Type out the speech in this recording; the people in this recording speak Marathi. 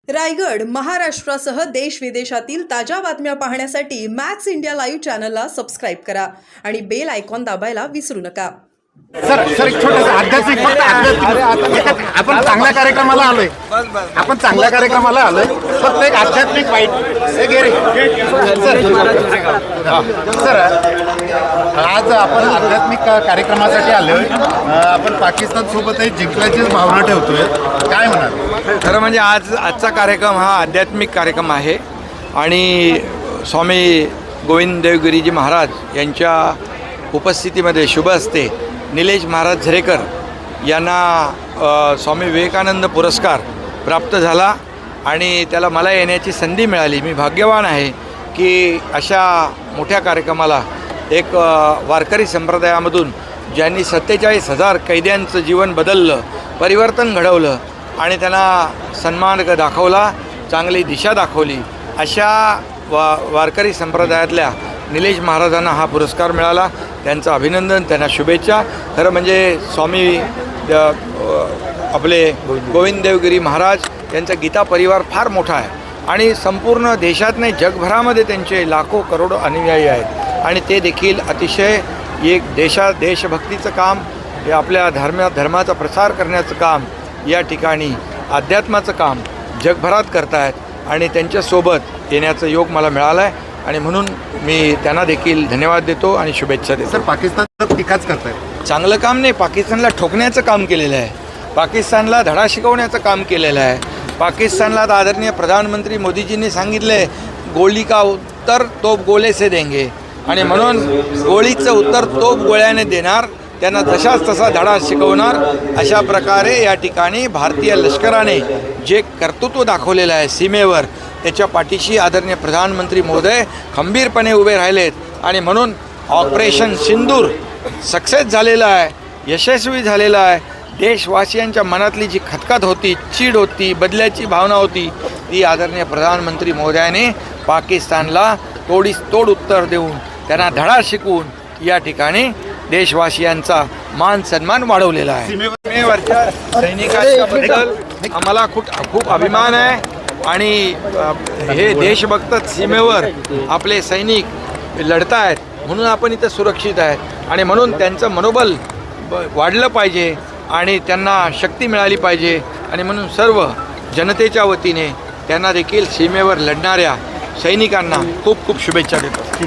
रायगड महाराष्ट्रासह देश विदेशातील ताज्या बातम्या पाहण्यासाठी मॅक्स इंडिया लाईव्ह चॅनलला सबस्क्राईब करा आणि बेल आयकॉन दाबायला विसरू नका। सर एक छोटंसं आध्यात्मिक आपण चांगल्या कार्यक्रमाला आलोय फक्त एक आध्यात्मिक वाईट सर आज आपण आध्यात्मिक कार्यक्रमासाठी आलोय। आपण पाकिस्तान सोबतही जिंकल्याचीच भावना ठेवतोय, काय म्हणाल? खरं म्हणजे आजचा कार्यक्रम हा आध्यात्मिक कार्यक्रम आहे आणि स्वामी गोविंद देवगिरीजी महाराज यांच्या उपस्थितीमध्ये शुभ हस्ते निलेश महाराज झरेकर यांना स्वामी विवेकानंद पुरस्कार प्राप्त झाला आणि त्याला मला येण्याची संधी मिळाली। मी भाग्यवान आहे की अशा मोठ्या कार्यक्रमाला एक वारकरी संप्रदायामधून ज्यांनी 47,000 कैद्यांचं जीवन बदललं, परिवर्तन घडवलं आणि त्यांना सन्मान दाखवला, चांगली दिशा दाखवली, अशा वारकरी संप्रदायातल्या निलेश महाराजांना हा पुरस्कार मिळाला। त्यांचं अभिनंदन, त्यांना शुभेच्छा। खरं म्हणजे स्वामी आपले गोविंद देवगिरी महाराज यांचा गीता परिवार फार मोठा आहे आणि संपूर्ण देशात नाही जगभरामध्ये त्यांचे लाखो करोडो अनुयायी आहेत आणि ते देखील अतिशय एक देशभक्तीचं काम, हे आपल्या धर्माचा प्रसार करण्याचं काम, या ठिकाणी अध्यात्माचं काम जगभरात करतायत आणि त्यांच्यासोबत येण्याचा योग मला मिळाला आहे आणि म्हणून मी त्यांना देखील धन्यवाद देतो आणि शुभेच्छा देतो। सर पाकिस्तान टीकाच करताय, चांगलं काम नाही, पाकिस्तानला ठोकण्याचं काम केलेलं आहे, पाकिस्तानला धडा शिकवण्याचं काम केलेलं आहे। पाकिस्तानला आदरणीय प्रधानमंत्री मोदीजींनी सांगितलं आहे गोळी का उत्तर तोप गोले से देंगे आणि म्हणून गोळीचं उत्तर तोप गोळ्याने देणार, त्यांना तशाच तसा धडा शिकवणार। अशा प्रकारे या ठिकाणी भारतीय लष्कराने जे कर्तृत्व दाखवलेलं आहे सीमेवर, त्याच्या पाठीशी आदरणीय प्रधानमंत्री महोदय खंबीरपणे उभे राहिलेत आणि म्हणून ऑपरेशन सिंदूर सक्सेस झालेलं आहे, यशस्वी झालेलं आहे। देशवासियांच्या मनातली जी खतखत होती, चीड होती, बदल्याची भावना होती, ती आदरणीय प्रधानमंत्री महोदयाने पाकिस्तानला तोड उत्तर देऊन, त्यांना धडा शिकवून या ठिकाणी देशवासियांचा मान सन्मान वाढवलेला आहे। सीमेवरच्या सैनिकांच्याबद्दल आम्हाला खूप अभिमान आहे आणि हे देशभक्त सीमेवर आपले सैनिक लढत आहेत म्हणून आपण इथं सुरक्षित आहेत आणि म्हणून त्यांचं मनोबल वाढलं पाहिजे आणि त्यांना शक्ती मिळाली पाहिजे आणि म्हणून सर्व जनतेच्या वतीने त्यांना देखील सीमेवर लढणाऱ्या सैनिकांना खूप शुभेच्छा देतो।